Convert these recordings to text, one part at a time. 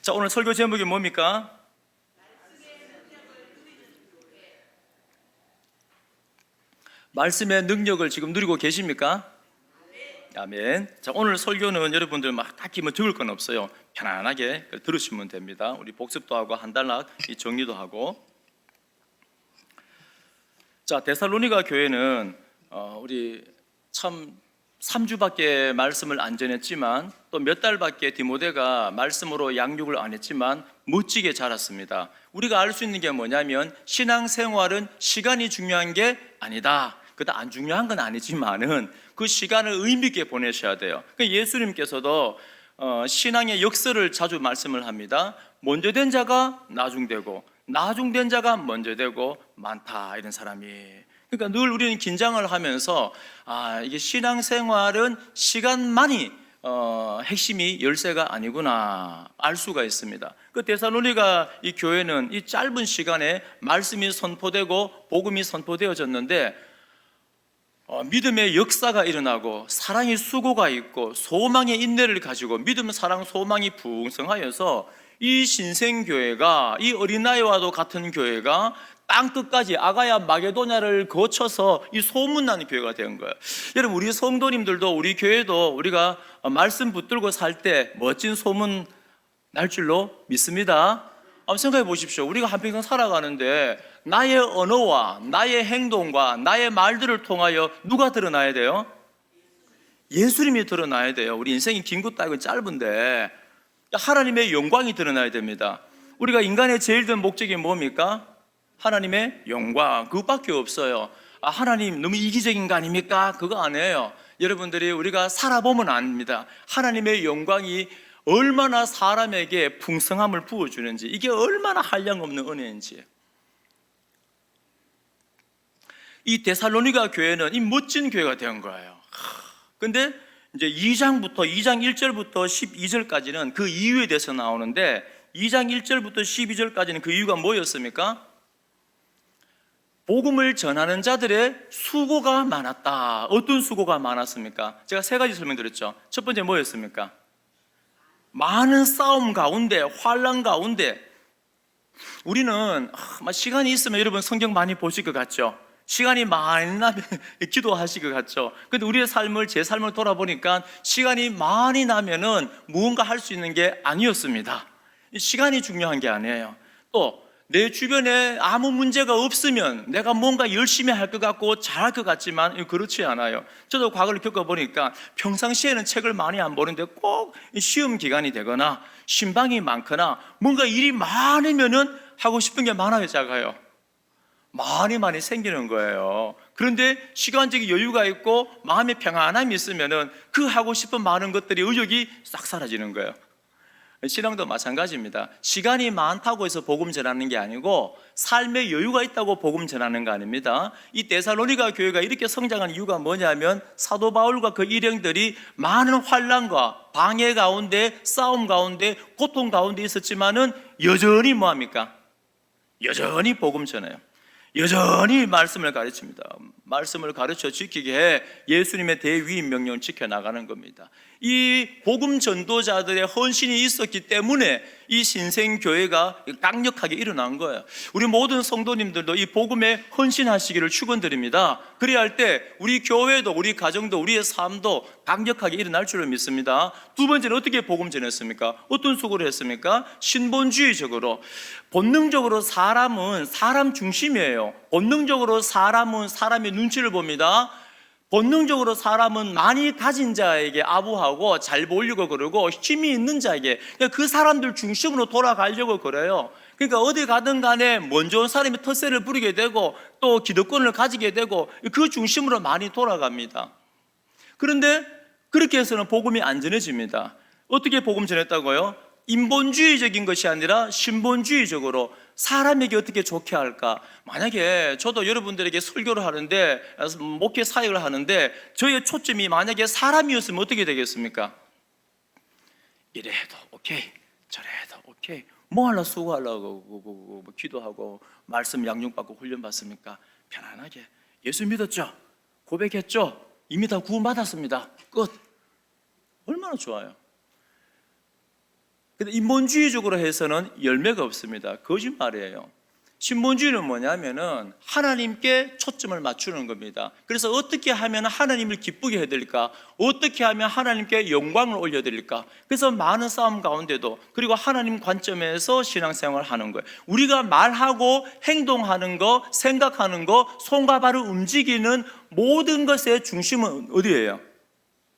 자, 오늘 설교 제목이 뭡니까? 말씀의 능력을 지금 누리고 계십니까? 아멘. 자, 오늘 설교는 여러분들 막 딱히 적을 건 없어요. 편안하게 들으시면 됩니다. 우리 복습도 하고 한 단락 정리도 하고. 자, 데살로니가 교회는 우리 참 3주밖에 말씀을 안 전했지만 또 몇 달밖에 디모데가 말씀으로 양육을 안 했지만 멋지게 자랐습니다. 우리가 알 수 있는 게 뭐냐면 신앙생활은 시간이 중요한 게 아니다. 그다 안 중요한 건 아니지만은 그 시간을 의미 있게 보내셔야 돼요. 예수님께서도 신앙의 역설을 자주 말씀을 합니다. 먼저 된 자가 나중되고 나중된 자가 먼저 되고 많다, 이런 사람이. 그러니까 늘 우리는 긴장을 하면서 이게 신앙생활은 시간만이 핵심이 열쇠가 아니구나 알 수가 있습니다. 그 데살로니가 이 교회는 이 짧은 시간에 말씀이 선포되고 복음이 선포되어졌는데 믿음의 역사가 일어나고 사랑의 수고가 있고 소망의 인내를 가지고 믿음, 사랑, 소망이 풍성하여서 이 신생교회가, 이 어린아이와도 같은 교회가 땅끝까지 아가야 마게도냐를 거쳐서 이 소문나는 교회가 된 거예요. 여러분, 우리 성도님들도 우리 교회도 우리가 말씀 붙들고 살 때 멋진 소문 날 줄로 믿습니다. 한번 생각해 보십시오. 우리가 한평생 살아가는데 나의 언어와 나의 행동과 나의 말들을 통하여 누가 드러나야 돼요? 예수님이 드러나야 돼요. 우리 인생이 긴 것도 아니고 짧은데 하나님의 영광이 드러나야 됩니다. 우리가 인간의 제일 큰 목적이 뭡니까? 하나님의 영광, 그것밖에 없어요. 하나님 너무 이기적인 거 아닙니까? 그거 아니에요. 여러분들이 우리가 살아보면 압니다. 하나님의 영광이 얼마나 사람에게 풍성함을 부어주는지, 이게 얼마나 한량없는 은혜인지. 이 데살로니가 교회는 이 멋진 교회가 된 거예요. 근데 이제 2장 1절부터 12절까지는 그 이유에 대해서 나오는데 2장 1절부터 12절까지는 그 이유가 뭐였습니까? 복음을 전하는 자들의 수고가 많았다. 어떤 수고가 많았습니까? 제가 세 가지 설명드렸죠. 첫 번째 뭐였습니까? 많은 싸움 가운데, 환난 가운데. 우리는 시간이 있으면 여러분 성경 많이 보실 것 같죠? 시간이 많이 나면 기도하실 것 같죠? 근데 우리의 삶을, 제 삶을 돌아보니까 시간이 많이 나면은 무언가 할 수 있는 게 아니었습니다. 시간이 중요한 게 아니에요. 또 내 주변에 아무 문제가 없으면 내가 뭔가 열심히 할 것 같고 잘할 것 같지만 그렇지 않아요. 저도 과거를 겪어보니까 평상시에는 책을 많이 안 보는데 꼭 시험 기간이 되거나 신방이 많거나 뭔가 일이 많으면은 하고 싶은 게 많아요, 작아요? 많이 생기는 거예요. 그런데 시간적인 여유가 있고 마음의 평안함이 있으면은 그 하고 싶은 많은 것들이 의욕이 싹 사라지는 거예요. 신앙도 마찬가지입니다. 시간이 많다고 해서 복음 전하는 게 아니고 삶의 여유가 있다고 복음 전하는 거 아닙니다. 이 데살로니가 교회가 이렇게 성장한 이유가 뭐냐면 사도 바울과 그 일행들이 많은 환난과 방해 가운데, 싸움 가운데, 고통 가운데 있었지만은 여전히 뭐합니까? 여전히 복음 전해요. 여전히 말씀을 가르칩니다. 말씀을 가르쳐 지키게 해 예수님의 대위임 명령을 지켜나가는 겁니다. 이 복음 전도자들의 헌신이 있었기 때문에 이 신생교회가 강력하게 일어난 거예요. 우리 모든 성도님들도 이 복음에 헌신하시기를 축원드립니다. 그래야 할 때 우리 교회도, 우리 가정도, 우리의 삶도 강력하게 일어날 줄을 믿습니다. 두 번째는 어떻게 복음 전했습니까? 어떤 수고를 했습니까? 신본주의적으로, 본능적으로 사람은 사람 중심이에요. 본능적으로 사람은 사람의 눈치를 봅니다. 본능적으로 사람은 많이 가진 자에게 아부하고 잘 보이려고 그러고 힘이 있는 자에게, 그 사람들 중심으로 돌아가려고 그래요. 그러니까 어디 가든 간에 먼저 온 사람이 텃세를 부리게 되고 또 기득권을 가지게 되고 그 중심으로 많이 돌아갑니다. 그런데 그렇게 해서는 복음이 안 전해집니다. 어떻게 복음 전했다고요? 인본주의적인 것이 아니라 신본주의적으로 사람에게 어떻게 좋게 할까? 만약에 저도 여러분들에게 설교를 하는데, 목회 사역을 하는데 저의 초점이 만약에 사람이었으면 어떻게 되겠습니까? 이래도 오케이, 저래도 오케이. 뭐 하려 수고하려고 기도하고 말씀 양육받고 훈련받습니까? 편안하게 예수 믿었죠? 고백했죠? 이미 다 구원받았습니다. 끝. 얼마나 좋아요. 근데 인본주의적으로 해서는 열매가 없습니다. 거짓말이에요. 신본주의는 뭐냐면은 하나님께 초점을 맞추는 겁니다. 그래서 어떻게 하면 하나님을 기쁘게 해드릴까? 어떻게 하면 하나님께 영광을 올려드릴까? 그래서 많은 싸움 가운데도, 그리고 하나님 관점에서 신앙생활을 하는 거예요. 우리가 말하고 행동하는 거, 생각하는 거, 손과 발을 움직이는 모든 것의 중심은 어디예요?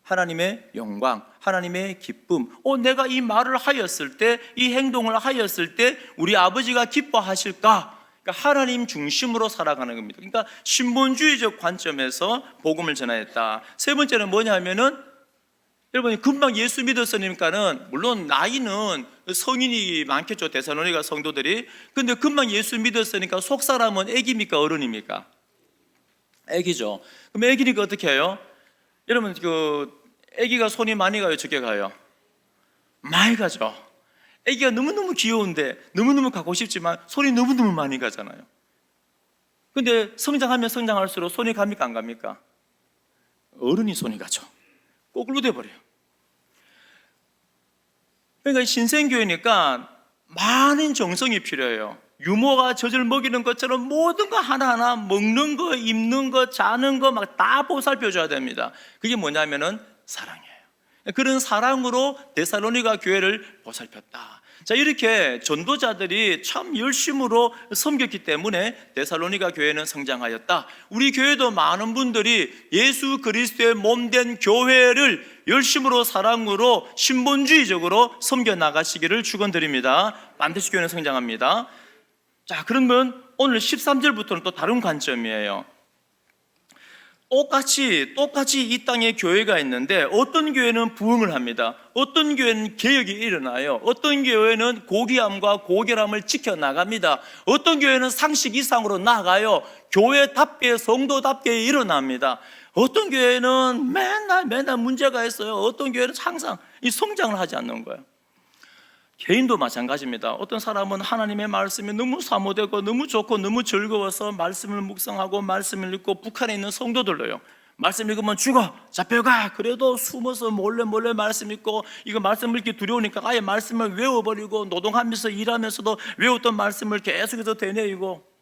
하나님의 영광, 하나님의 기쁨. 내가 이 말을 하였을 때, 이 행동을 하였을 때 우리 아버지가 기뻐하실까? 그러니까 하나님 중심으로 살아가는 겁니다. 그러니까 신본주의적 관점에서 복음을 전하였다. 세 번째는 뭐냐면은, 여러분 금방 예수 믿었으니까는, 물론 나이는 성인이 많겠죠, 데살로니가 성도들이. 근데 금방 예수 믿었으니까 속 사람은 애기입니까, 어른입니까? 애기죠. 그럼 애기니까 어떻게 해요? 여러분 애기가 손이 많이 가요, 적게 가요? 많이 가죠. 애기가 너무너무 귀여운데 너무너무 갖고 싶지만 손이 너무너무 많이 가잖아요. 근데 성장하면 성장할수록 손이 갑니까, 안 갑니까? 어른이 손이 가죠. 꼬글로 돼버려요. 그러니까 신생교회니까 많은 정성이 필요해요. 유모가 젖을 먹이는 것처럼 모든 거 하나하나, 먹는 거, 입는 거, 자는 거 막 다 보살펴줘야 됩니다. 그게 뭐냐면은 사랑이에요. 그런 사랑으로 데살로니가 교회를 보살폈다. 자, 이렇게 전도자들이 참 열심으로 섬겼기 때문에 데살로니가 교회는 성장하였다. 우리 교회도 많은 분들이 예수 그리스도의 몸된 교회를 열심으로 사랑으로 신본주의적으로 섬겨 나가시기를 축원드립니다. 반드시 교회는 성장합니다. 자, 그러면 오늘 13절부터는 또 다른 관점이에요. 똑같이 이 땅에 교회가 있는데, 어떤 교회는 부흥을 합니다. 어떤 교회는 개혁이 일어나요. 어떤 교회는 고귀함과 고결함을 지켜나갑니다. 어떤 교회는 상식 이상으로 나아가요. 교회답게, 성도답게 일어납니다. 어떤 교회는 맨날 문제가 있어요. 어떤 교회는 항상 이 성장을 하지 않는 거예요. 개인도 마찬가지입니다. 어떤 사람은 하나님의 말씀이 너무 사모되고 너무 좋고 너무 즐거워서 말씀을 묵상하고 말씀을 읽고, 북한에 있는 성도들로요, 말씀 읽으면 죽어, 잡혀가. 그래도 숨어서 몰래 말씀 읽고, 이거 말씀 읽기 두려우니까 아예 말씀을 외워버리고, 노동하면서 일하면서도 외웠던 말씀을 계속해서 되뇌이고,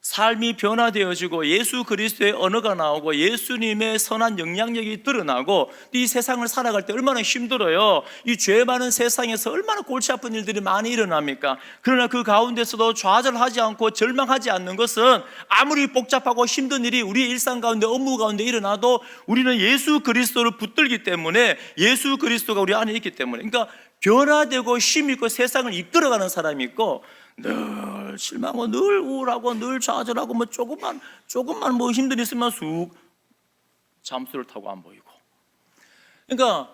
삶이 변화되어지고 예수 그리스도의 언어가 나오고 예수님의 선한 영향력이 드러나고, 이 세상을 살아갈 때 얼마나 힘들어요. 이 죄 많은 세상에서 얼마나 골치 아픈 일들이 많이 일어납니까? 그러나 그 가운데서도 좌절하지 않고 절망하지 않는 것은, 아무리 복잡하고 힘든 일이 우리의 일상 가운데, 업무 가운데 일어나도 우리는 예수 그리스도를 붙들기 때문에, 예수 그리스도가 우리 안에 있기 때문에. 그러니까 변화되고 힘있고 세상을 이끌어가는 사람이 있고, 늘 실망하고 늘 우울하고 늘 좌절하고, 뭐 조금만 뭐 힘든 일 있으면 쑥 잠수를 타고 안 보이고. 그러니까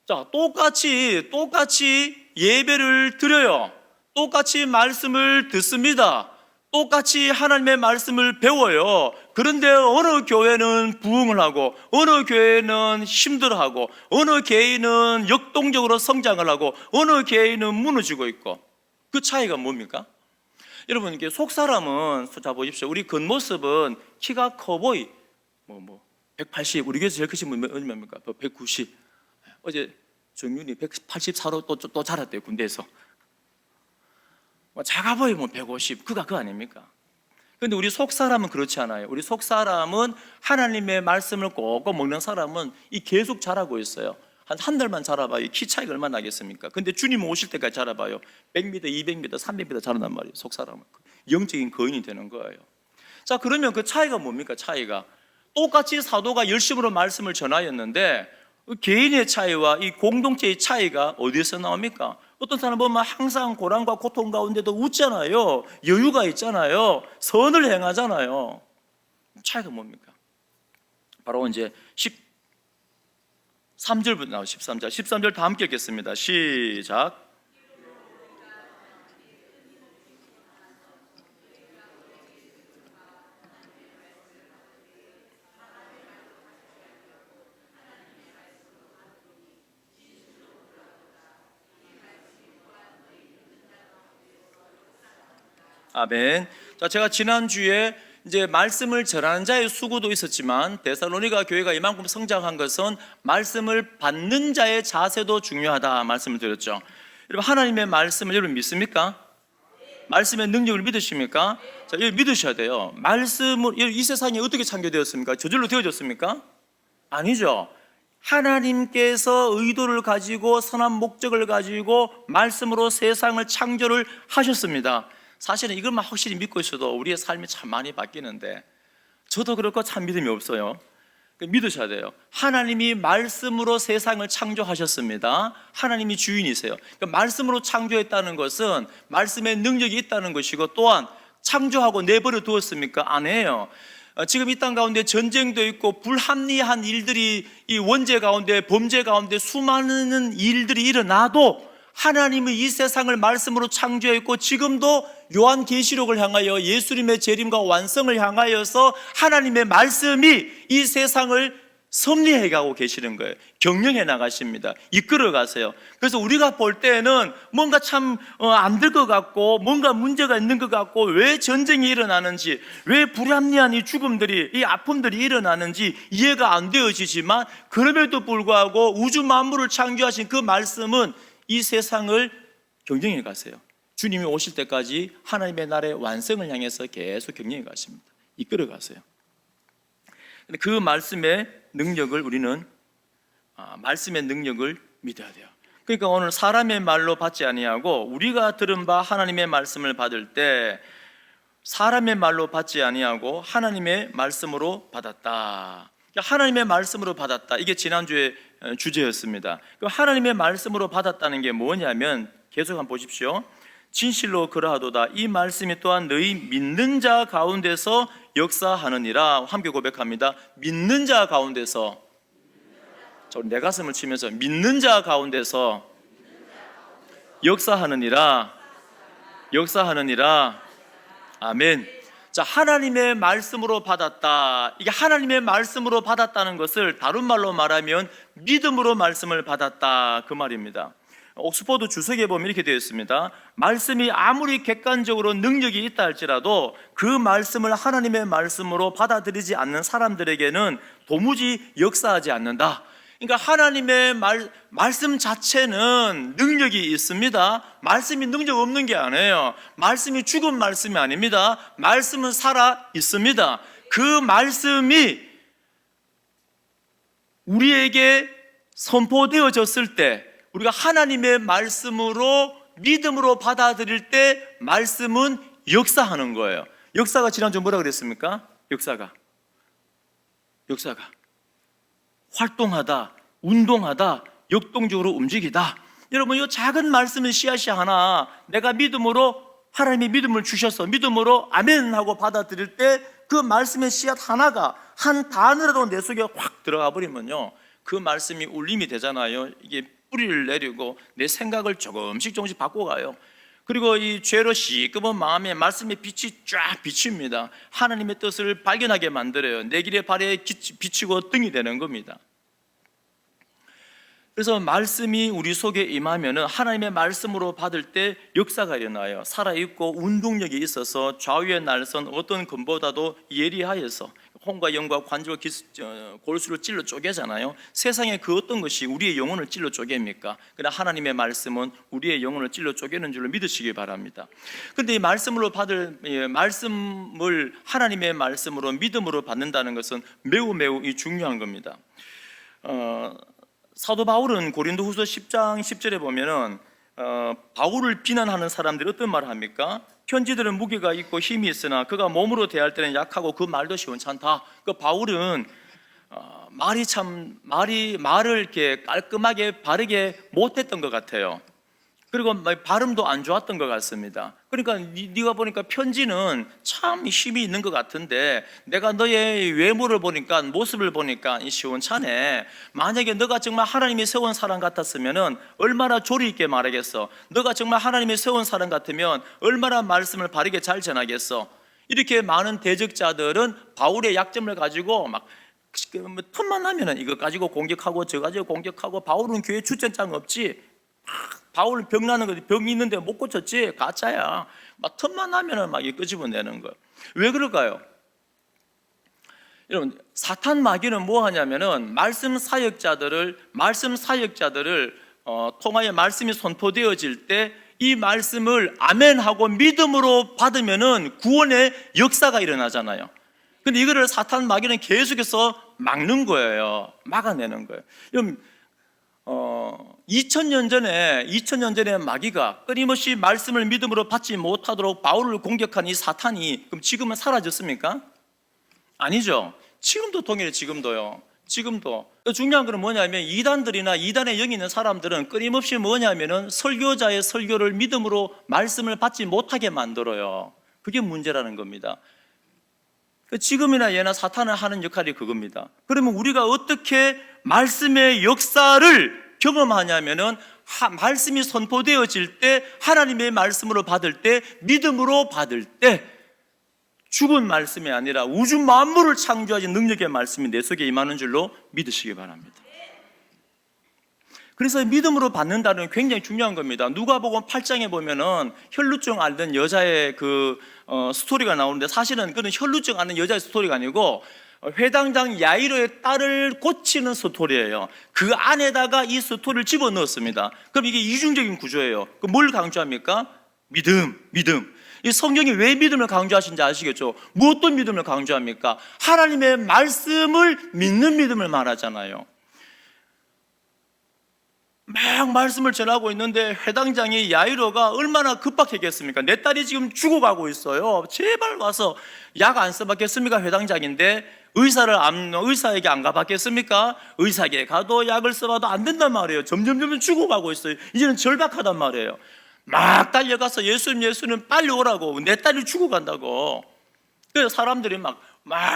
자, 똑같이 예배를 드려요. 똑같이 말씀을 듣습니다. 똑같이 하나님의 말씀을 배워요. 그런데 어느 교회는 부흥을 하고, 어느 교회는 힘들어하고, 어느 교회는 역동적으로 성장을 하고, 어느 교회는 무너지고 있고. 그 차이가 뭡니까? 여러분, 이게 속 사람은, 자 보십시오. 우리 겉모습은 키가 커 보이, 180, 우리 교회에서 제일 크신 분 몇입니까? 190. 어제 정윤이 184로 또 자랐대요, 군대에서. 작아 보이면 150, 그거 아닙니까? 근데 우리 속 사람은 그렇지 않아요. 우리 속 사람은 하나님의 말씀을 꼭꼭 먹는 사람은 이 계속 자라고 있어요. 한 달만 자라봐요. 키 차이가 얼마나 나겠습니까? 근데 주님 오실 때까지 자라봐요. 100m, 200m, 300m 자란단 말이에요. 속 사람은 영적인 거인이 되는 거예요. 자, 그러면 그 차이가 뭡니까? 차이가 똑같이 사도가 열심으로 말씀을 전하였는데, 개인의 차이와 이 공동체의 차이가 어디에서 나옵니까? 어떤 사람 보면 항상 고난과 고통 가운데도 웃잖아요. 여유가 있잖아요. 선을 행하잖아요. 차이가 뭡니까? 바로 이제 13절부터 나와요. 13절 다 함께 읽겠습니다. 시작. 아멘. 자, 제가 지난주에 이제 말씀을 전하는 자의 수고도 있었지만, 데살로니가 교회가 이만큼 성장한 것은 말씀을 받는 자의 자세도 중요하다 말씀을 드렸죠. 여러분, 하나님의 말씀을 여러분 믿습니까? 말씀의 능력을 믿으십니까? 자, 여러분 믿으셔야 돼요. 말씀을, 이 세상이 어떻게 창조되었습니까? 저절로 되어졌습니까? 아니죠. 하나님께서 의도를 가지고 선한 목적을 가지고 말씀으로 세상을 창조를 하셨습니다. 사실은 이것만 확실히 믿고 있어도 우리의 삶이 참 많이 바뀌는데, 저도 그렇고 참 믿음이 없어요. 믿으셔야 돼요. 하나님이 말씀으로 세상을 창조하셨습니다. 하나님이 주인이세요. 그러니까 말씀으로 창조했다는 것은 말씀의 능력이 있다는 것이고, 또한 창조하고 내버려 두었습니까? 아니에요. 지금 이 땅 가운데 전쟁도 있고 불합리한 일들이, 이 원죄 가운데, 범죄 가운데 수많은 일들이 일어나도 하나님은 이 세상을 말씀으로 창조했고, 지금도 요한계시록을 향하여 예수님의 재림과 완성을 향하여서 하나님의 말씀이 이 세상을 섭리해 가고 계시는 거예요. 경영해 나가십니다. 이끌어 가세요. 그래서 우리가 볼 때는 뭔가 참 안 될 것 같고, 뭔가 문제가 있는 것 같고, 왜 전쟁이 일어나는지, 왜 불합리한 이 죽음들이, 이 아픔들이 일어나는지 이해가 안 되어지지만, 그럼에도 불구하고 우주 만물을 창조하신 그 말씀은 이 세상을 경영해 가세요. 주님이 오실 때까지 하나님의 나라의 완성을 향해서 계속 경영해 가십니다. 이끌어 가세요. 그 말씀의 능력을 우리는 말씀의 능력을 믿어야 돼요. 그러니까 오늘 사람의 말로 받지 아니하고 우리가 들은 바 하나님의 말씀을 받을 때 사람의 말로 받지 아니하고 하나님의 말씀으로 받았다. 하나님의 말씀으로 받았다. 이게 지난주에 주제였습니다. 하나님의 말씀으로 받았다는 게 뭐냐면, 계속 한번 보십시오. 진실로 그러하도다. 이 말씀이 또한 너희 믿는 자 가운데서 역사하느니라. 함께 고백합니다. 믿는 자 가운데서, 저 내 가슴을 치면서 믿는 자 가운데서 역사하느니라. 역사하느니라. 아멘. 자, 하나님의 말씀으로 받았다. 이게 하나님의 말씀으로 받았다는 것을 다른 말로 말하면 믿음으로 말씀을 받았다, 그 말입니다. 옥스퍼드 주석에 보면 이렇게 되어 있습니다. 말씀이 아무리 객관적으로 능력이 있다 할지라도 그 말씀을 하나님의 말씀으로 받아들이지 않는 사람들에게는 도무지 역사하지 않는다. 그러니까 하나님의 말씀 자체는 능력이 있습니다. 말씀이 능력 없는 게 아니에요. 말씀이 죽은 말씀이 아닙니다. 말씀은 살아 있습니다. 그 말씀이 우리에게 선포되어졌을 때, 우리가 하나님의 말씀으로 믿음으로 받아들일 때 말씀은 역사하는 거예요. 역사가 지난주 뭐라 그랬습니까? 역사가 활동하다, 운동하다, 역동적으로 움직이다. 여러분, 이 작은 말씀의 씨앗이 하나, 내가 믿음으로, 하나님이 믿음을 주셔서 믿음으로 아멘 하고 받아들일 때 그 말씀의 씨앗 하나가, 한 단어라도 내 속에 확 들어가 버리면요, 그 말씀이 울림이 되잖아요. 이게 뿌리를 내리고 내 생각을 조금씩 바꿔가요. 그리고 이 죄로 시끄러운 마음에 말씀의 빛이 쫙 비칩니다. 하나님의 뜻을 발견하게 만들어요. 내 길의 발에 비치고 등이 되는 겁니다. 그래서 말씀이 우리 속에 임하면은 하나님의 말씀으로 받을 때 역사가 일어나요. 살아있고 운동력이 있어서 좌우의 날선 어떤 검보다도 예리하여서 혼과 영과 관절과 골수를 찔러 쪼개잖아요. 세상에 그 어떤 것이 우리의 영혼을 찔러 쪼갭니까? 그러나 하나님의 말씀은 우리의 영혼을 찔러 쪼개는 줄로 믿으시기 바랍니다. 그런데 이 말씀을 하나님의 말씀으로 믿음으로 받는다는 것은 매우 중요한 겁니다. 사도 바울은 고린도후서 10장 10절에 보면은 바울을 비난하는 사람들이 어떤 말을 합니까? 편지들은 무게가 있고 힘이 있으나 그가 몸으로 대할 때는 약하고 그 말도 시원찮다. 그 바울은 말을 이렇게 깔끔하게 바르게 못했던 것 같아요. 그리고 발음도 안 좋았던 것 같습니다. 그러니까 네가 보니까 편지는 참 힘이 있는 것 같은데 내가 너의 외모를 보니까, 모습을 보니까 시원찮네. 만약에 너가 정말 하나님이 세운 사람 같았으면 얼마나 조리 있게 말하겠어. 너가 정말 하나님이 세운 사람 같으면 얼마나 말씀을 바르게 잘 전하겠어. 이렇게 많은 대적자들은 바울의 약점을 가지고 막 틈만 나면 이거 가지고 공격하고 저 가지고 공격하고, 바울은 교회 출전장 없지, 바울 병 나는 거, 병이 있는데 못 고쳤지, 가짜야. 막 틈만 나면은 막 끄집어내는 거. 왜 그럴까요? 여러분, 사탄 마귀는 뭐 하냐면은 말씀 사역자들을 통하여 말씀이 선포되어질 때 이 말씀을 아멘하고 믿음으로 받으면은 구원의 역사가 일어나잖아요. 근데 이거를 사탄 마귀는 계속해서 막는 거예요. 막아내는 거예요. 2000년 전에 마귀가 끊임없이 말씀을 믿음으로 받지 못하도록 바울을 공격한 이 사탄이 그럼 지금은 사라졌습니까? 아니죠. 지금도 동일해. 지금도 중요한 건 뭐냐면 이단들이나 이단의 영이 있는 사람들은 끊임없이 뭐냐면은 설교자의 설교를 믿음으로 말씀을 받지 못하게 만들어요. 그게 문제라는 겁니다. 지금이나 예나 사탄은 하는 역할이 그겁니다. 그러면 우리가 어떻게 말씀의 역사를 경험하냐면은 말씀이 선포되어질 때, 하나님의 말씀으로 받을 때, 믿음으로 받을 때, 죽은 말씀이 아니라 우주 만물을 창조하신 능력의 말씀이 내 속에 임하는 줄로 믿으시기 바랍니다. 그래서 믿음으로 받는다는 건 굉장히 중요한 겁니다. 누가복음 8장에 보면은 혈루증 앓는 여자의 스토리가 나오는데, 사실은 그건 혈루증 앓는 여자의 스토리가 아니고 회당장 야이로의 딸을 고치는 스토리예요. 그 안에다가 이 스토리를 집어넣었습니다. 그럼 이게 이중적인 구조예요. 뭘 강조합니까? 믿음. 이 성경이 왜 믿음을 강조하신지 아시겠죠? 무엇도 믿음을 강조합니까? 하나님의 말씀을 믿는 믿음을 말하잖아요. 막 말씀을 전하고 있는데 회당장이 야이로가 얼마나 급박했겠습니까? 내 딸이 지금 죽어가고 있어요. 제발 와서 약 안 써봤겠습니까? 회당장인데 의사에게 안 가봤겠습니까? 의사에게 가도 약을 써봐도 안 된단 말이에요. 점점 죽어가고 있어요. 이제는 절박하단 말이에요. 막 달려가서 예수님 빨리 오라고, 내 딸이 죽어간다고. 그래서 사람들이 막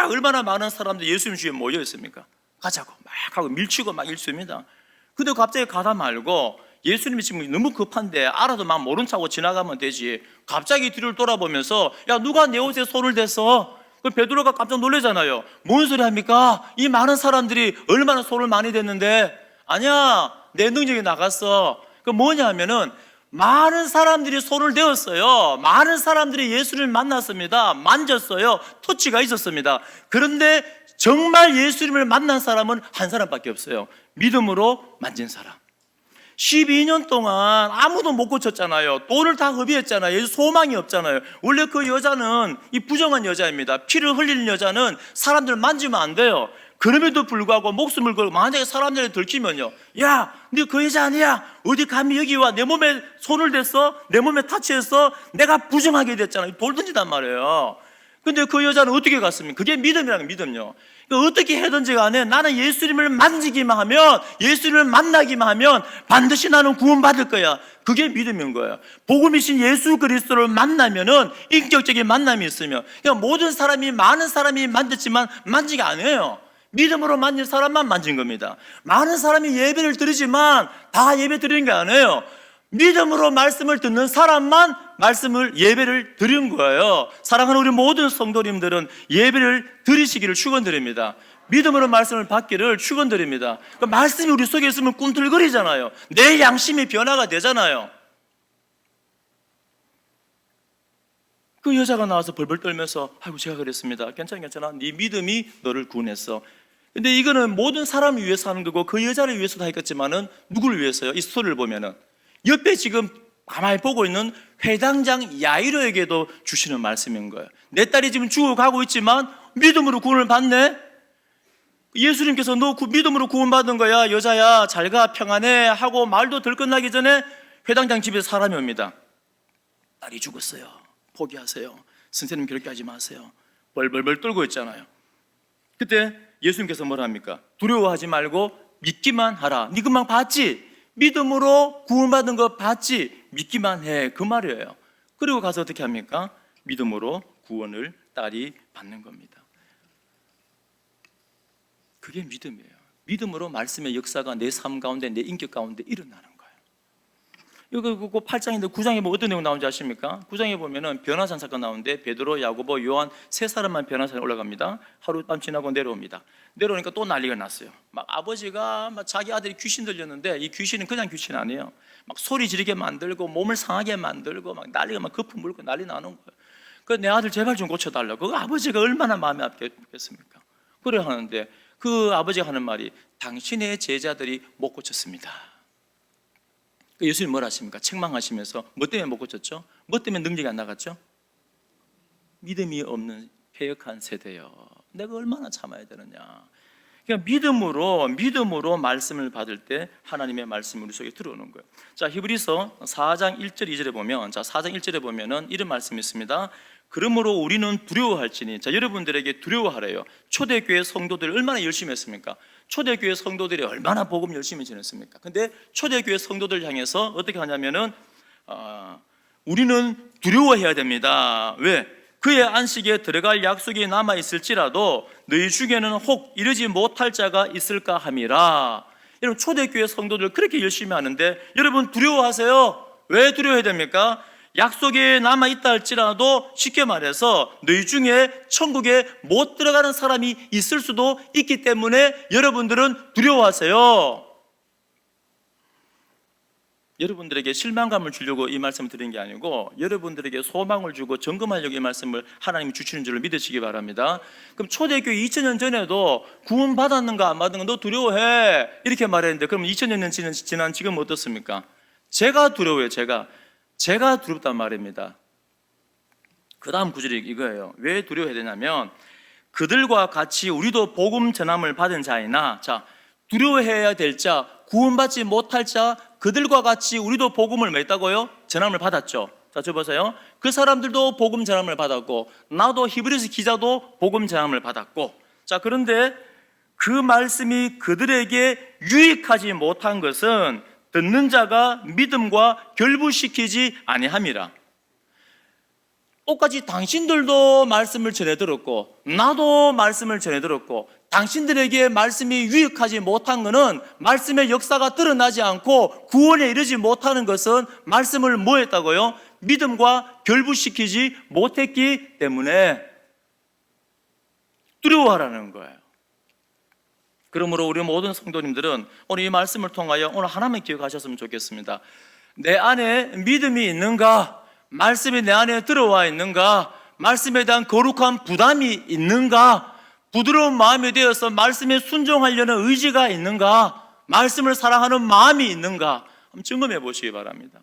얼마나 많은 사람들이 예수님 주위에 모여 있습니까? 가자고 막 하고 밀치고 막 일수입니다. 근데 갑자기 가다 말고 예수님이 지금 너무 급한데 알아도 막 모른 척하고 지나가면 되지. 갑자기 뒤를 돌아보면서 야, 누가 내 옷에 손을 댔어? 그 베드로가 깜짝 놀라잖아요. 뭔 소리 합니까? 이 많은 사람들이 얼마나 손을 많이 댔는데. 아니야, 내 능력이 나갔어. 그 뭐냐 하면은 많은 사람들이 손을 대었어요. 많은 사람들이 예수를 만났습니다. 만졌어요. 터치가 있었습니다. 그런데 정말 예수님을 만난 사람은 한 사람밖에 없어요. 믿음으로 만진 사람. 12년 동안 아무도 못 고쳤잖아요. 돈을 다 허비했잖아요. 소망이 없잖아요. 원래 그 여자는 이 부정한 여자입니다. 피를 흘리는 여자는 사람들 만지면 안 돼요. 그럼에도 불구하고 목숨을 걸고 만약에 사람들이 들키면요, 야, 너 그 여자 아니야? 어디 감히 여기 와? 내 몸에 손을 댔어? 내 몸에 타치해서 내가 부정하게 됐잖아. 돌 던지단 말이에요. 근데 그 여자는 어떻게 갔습니까? 그게 믿음이라는 믿음요. 그러니까 어떻게 해든지 간에 나는 예수님을 만지기만 하면, 예수님을 만나기만 하면 반드시 나는 구원받을 거야. 그게 믿음인 거예요. 복음이신 예수 그리스도를 만나면은 인격적인 만남이 있으면, 그러니까 모든 사람이, 많은 사람이 만졌지만 만지가 아니에요. 믿음으로 만진 사람만 만진 겁니다. 많은 사람이 예배를 드리지만 다 예배 드리는 게 아니에요. 믿음으로 말씀을 듣는 사람만 예배를 드린 거예요. 사랑하는 우리 모든 성도님들은 예배를 드리시기를 축원드립니다. 믿음으로 말씀을 받기를 축원드립니다. 그 말씀이 우리 속에 있으면 꿈틀거리잖아요. 내 양심이 변화가 되잖아요. 그 여자가 나와서 벌벌 떨면서 아이고 제가 그랬습니다. 괜찮아. 네 믿음이 너를 구원했어. 근데 이거는 모든 사람을 위해서 하는 거고 그 여자를 위해서도 하겠지만은 누구를 위해서요? 이 스토리를 보면은 옆에 지금 가만히 보고 있는 회당장 야이로에게도 주시는 말씀인 거예요. 내 딸이 지금 죽어가고 있지만 믿음으로 구원을 받네. 예수님께서 너 믿음으로 구원받은 거야, 여자야, 잘 가, 평안해 하고 말도 덜 끝나기 전에 회당장 집에 사람이 옵니다. 딸이 죽었어요. 포기하세요. 선생님 그렇게 하지 마세요. 벌벌벌 떨고 있잖아요. 그때 예수님께서 뭐라 합니까? 두려워하지 말고 믿기만 하라. 네 그만 봤지? 믿음으로 구원받은 거 봤지? 믿기만 해. 그 말이에요. 그리고 가서 어떻게 합니까? 믿음으로 구원을 딸이 받는 겁니다. 그게 믿음이에요. 믿음으로 말씀의 역사가 내 삶 가운데, 내 인격 가운데 일어나는 거예요. 여기 8장인데 9장에 보면 어떤 내용 나오는지 아십니까? 9장에 보면은 변화산 사건 나오는데 베드로, 야고보, 요한 세 사람만 변화산에 올라갑니다. 하룻밤 지나고 내려옵니다. 내려오니까 또 난리가 났어요. 막 아버지가 막 자기 아들이 귀신 들렸는데 이 귀신은 그냥 귀신 아니에요. 막 소리 지르게 만들고 몸을 상하게 만들고 막 난리가 막 거품 물고 난리 나는 거예요. 그 내 아들 제발 좀 고쳐달라고. 그 아버지가 얼마나 마음이 아팠겠습니까? 그래 하는데 그 아버지가 하는 말이 당신의 제자들이 못 고쳤습니다. 예수님 뭐라 하십니까? 책망하시면서 뭐 때문에 못 고쳤죠? 뭐 때문에 능력이 안 나갔죠? 믿음이 없는 패역한 세대요. 내가 얼마나 참아야 되느냐. 그러니까 믿음으로 말씀을 받을 때 하나님의 말씀이 우리 속에 들어오는 거예요. 자, 히브리서 4장 1절 2절에 보면, 자, 4장 1절에 보면은 이런 말씀이 있습니다. 그러므로 우리는 두려워할지니. 자, 여러분들에게 두려워하래요. 초대교회 성도들 얼마나 열심히 했습니까? 초대교회 성도들이 얼마나 복음 열심히 전했습니까? 근데 초대교회 성도들 향해서 어떻게 하냐면은 우리는 두려워해야 됩니다. 왜? 그의 안식에 들어갈 약속이 남아 있을지라도 너희 중에는 혹 이르지 못할 자가 있을까 함이라. 여러분, 초대교회 성도들 그렇게 열심히 하는데 여러분 두려워하세요? 왜 두려워해야 됩니까? 약속이 남아 있다 할지라도 쉽게 말해서 너희 중에 천국에 못 들어가는 사람이 있을 수도 있기 때문에 여러분들은 두려워하세요. 여러분들에게 실망감을 주려고 이 말씀을 드린 게 아니고 여러분들에게 소망을 주고 점검하려고 이 말씀을 하나님이 주시는 줄을 믿으시기 바랍니다. 그럼 초대교회 2000년 전에도 구원 받았는가 안 받은 거 너 두려워해 이렇게 말했는데 그럼 2000년 지난 지금 어떻습니까? 제가 두려워요. 제가 두렵단 말입니다. 그 다음 구절이 이거예요. 왜 두려워해야 되냐면 그들과 같이 우리도 복음 전함을 받은 자이나, 자, 두려워해야 될 자, 구원받지 못할 자, 그들과 같이 우리도 복음을 맺다고요? 전함을 받았죠. 자, 저 보세요. 그 사람들도 복음 전함을 받았고 나도 히브리서 기자도 복음 전함을 받았고, 자, 그런데 그 말씀이 그들에게 유익하지 못한 것은 듣는 자가 믿음과 결부시키지 아니함이라. 똑같이 당신들도 말씀을 전해 들었고 나도 말씀을 전해 들었고 당신들에게 말씀이 유익하지 못한 것은 말씀의 역사가 드러나지 않고 구원에 이르지 못하는 것은 말씀을 뭐 했다고요? 믿음과 결부시키지 못했기 때문에 두려워하라는 거예요. 그러므로 우리 모든 성도님들은 오늘 이 말씀을 통하여 오늘 하나만 기억하셨으면 좋겠습니다. 내 안에 믿음이 있는가? 말씀이 내 안에 들어와 있는가? 말씀에 대한 거룩한 부담이 있는가? 부드러운 마음이 되어서 말씀에 순종하려는 의지가 있는가? 말씀을 사랑하는 마음이 있는가? 한번 점검해 보시기 바랍니다.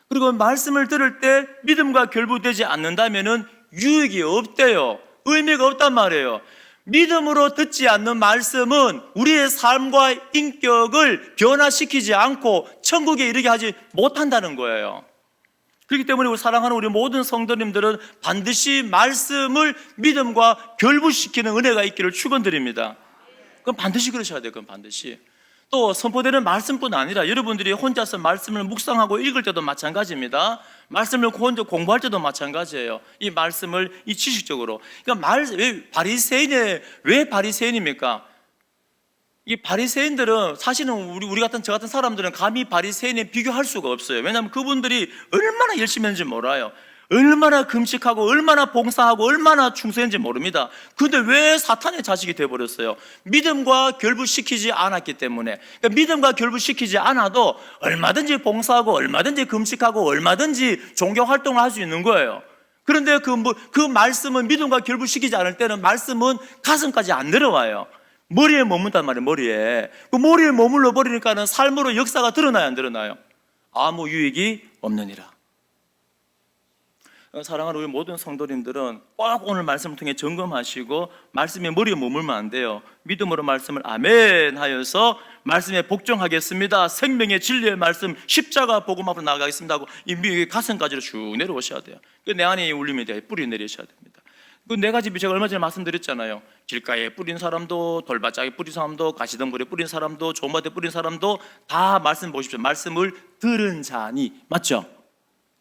그리고 말씀을 들을 때 믿음과 결부되지 않는다면 유익이 없대요. 의미가 없단 말이에요. 믿음으로 듣지 않는 말씀은 우리의 삶과 인격을 변화시키지 않고 천국에 이르게 하지 못한다는 거예요. 그렇기 때문에 우리 사랑하는 우리 모든 성도님들은 반드시 말씀을 믿음과 결부시키는 은혜가 있기를 축원드립니다. 그럼 반드시 그러셔야 돼요. 그럼 반드시. 또 선포되는 말씀뿐 아니라 여러분들이 혼자서 말씀을 묵상하고 읽을 때도 마찬가지입니다. 말씀을 혼자 공부할 때도 마찬가지예요. 이 말씀을 이 지식적으로. 그러니까 왜 바리새인입니까? 이 바리새인들은 사실은 우리 같은 저 같은 사람들은 감히 바리새인에 비교할 수가 없어요. 왜냐하면 그분들이 얼마나 열심히 했는지 몰라요. 얼마나 금식하고 얼마나 봉사하고 얼마나 충성했는지 모릅니다. 그런데 왜 사탄의 자식이 되어버렸어요? 믿음과 결부시키지 않았기 때문에. 그러니까 믿음과 결부시키지 않아도 얼마든지 봉사하고 얼마든지 금식하고 얼마든지 종교활동을 할 수 있는 거예요. 그런데 그 말씀은 믿음과 결부시키지 않을 때는 말씀은 가슴까지 안 내려와요. 머리에 머문단 말이에요. 그 머리에 머물러 버리니까는 삶으로 역사가 드러나요, 안 드러나요? 아무 유익이 없느니라. 사랑하는 우리 모든 성도님들은 꼭 오늘 말씀을 통해 점검하시고 말씀에 머리에 머물면 안 돼요. 믿음으로 말씀을 아멘 하여서 말씀에 복종하겠습니다. 생명의 진리의 말씀 십자가 복음 앞으로 나가겠습니다 하고 이 가슴까지로 쭉 내려오셔야 돼요. 내 안에 울림이 돼요. 뿌리 내리셔야 됩니다. 그 네 가지 제가 얼마 전에 말씀드렸잖아요. 길가에 뿌린 사람도, 돌바짝에 뿌린 사람도, 가시덤불에 뿌린 사람도, 조마대 뿌린 사람도 다 말씀 보십시오. 말씀을 들은 자니, 맞죠?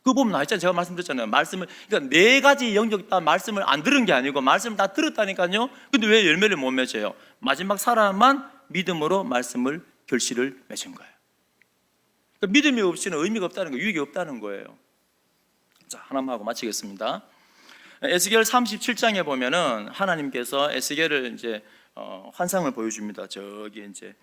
그 보면 나있잖아요. 제가 말씀드렸잖아요. 그러니까 네 가지 영역 다 말씀을 안 들은 게 아니고 말씀을 다 들었다니까요. 근데 왜 열매를 못 맺어요? 마지막 사람만 믿음으로 말씀을 결실을 맺은 거예요. 그러니까 믿음이 없이는 의미가 없다는 거예요. 유익이 없다는 거예요. 자, 하나만 하고 마치겠습니다. 에스겔 37장에 보면은 하나님께서 에스겔을 이제 환상을 보여줍니다. 저기 이제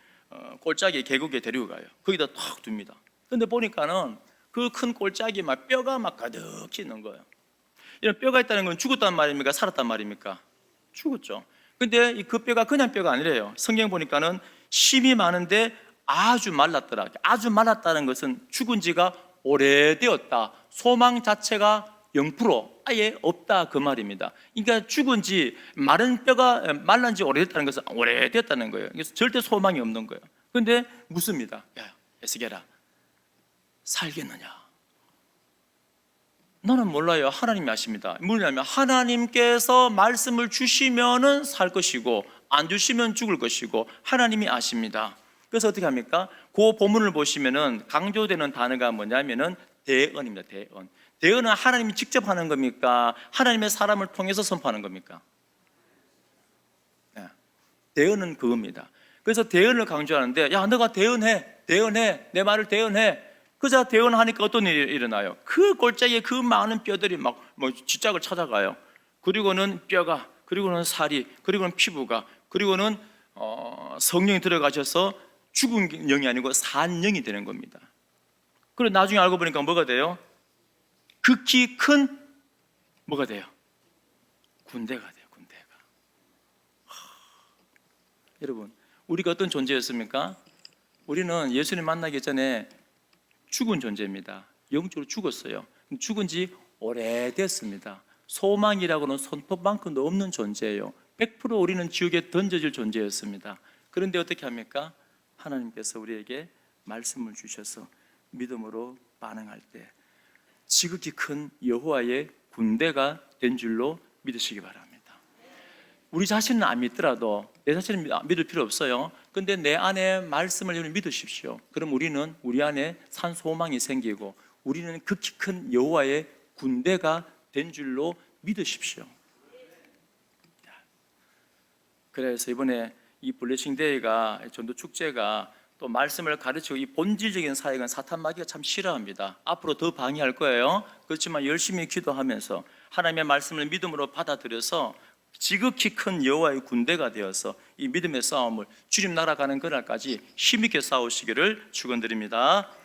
골짜기 계곡에 데리고 가요. 거기다 탁 둡니다. 근데 보니까는 그 큰 골짜기 막 뼈가 막 가득히 있는 거예요. 이런 뼈가 있다는 건 죽었단 말입니까? 살았단 말입니까? 죽었죠. 근데 그 뼈가 그냥 뼈가 아니래요. 성경 보니까는 심이 많은데 아주 말랐더라. 아주 말랐다는 것은 죽은 지가 오래되었다. 소망 자체가 0% 아예 없다 그 말입니다. 그러니까 죽은 지 마른 뼈가 말란 지 오래됐다는 것은 오래됐다는 거예요. 그래서 절대 소망이 없는 거예요. 그런데 묻습니다. 야, 에스겔아, 살겠느냐? 나는 몰라요. 하나님이 아십니다. 뭐냐면 하나님께서 말씀을 주시면은 살 것이고 안 주시면 죽을 것이고 하나님이 아십니다. 그래서 어떻게 합니까? 그 본문을 보시면은 강조되는 단어가 뭐냐면은 대언입니다. 대언. 대언은 하나님이 직접 하는 겁니까? 하나님의 사람을 통해서 선포하는 겁니까? 네. 대언은 그겁니다. 그래서 대언을 강조하는데, 야, 너가 대언해, 내 말을 대언해. 그자 대언하니까 어떤 일이 일어나요? 그 골짜기에 그 많은 뼈들이 막 쥐짝을 찾아가요. 그리고는 뼈가, 그리고는 살이, 그리고는 피부가, 그리고는 성령이 들어가셔서 죽은 영이 아니고 산 영이 되는 겁니다. 그리고 나중에 알고 보니까 뭐가 돼요? 극히 큰 뭐가 돼요? 군대가 돼요. 군대가. 여러분, 우리가 어떤 존재였습니까? 우리는 예수님 만나기 전에 죽은 존재입니다. 영적으로 죽었어요. 죽은 지 오래됐습니다. 소망이라고는 손톱만큼도 없는 존재예요. 100% 우리는 지옥에 던져질 존재였습니다. 그런데 어떻게 합니까? 하나님께서 우리에게 말씀을 주셔서 믿음으로 반응할 때 지극히 큰 여호와의 군대가 된 줄로 믿으시기 바랍니다. 우리 자신은 안 믿더라도 내 자신은 믿을 필요 없어요. 근데 내 안에 말씀을 여러분 믿으십시오. 그럼 우리는 우리 안에 산 소망이 생기고 우리는 극히 큰 여호와의 군대가 된 줄로 믿으십시오. 그래서 이번에 이 블레싱 데이가 전도 축제가 또 말씀을 가르치고 이 본질적인 사역은 사탄 마귀가 참 싫어합니다. 앞으로 더 방해할 거예요. 그렇지만 열심히 기도하면서 하나님의 말씀을 믿음으로 받아들여서 지극히 큰 여호와의 군대가 되어서 이 믿음의 싸움을 주님 나라가는 그날까지 힘있게 싸우시기를 축원드립니다.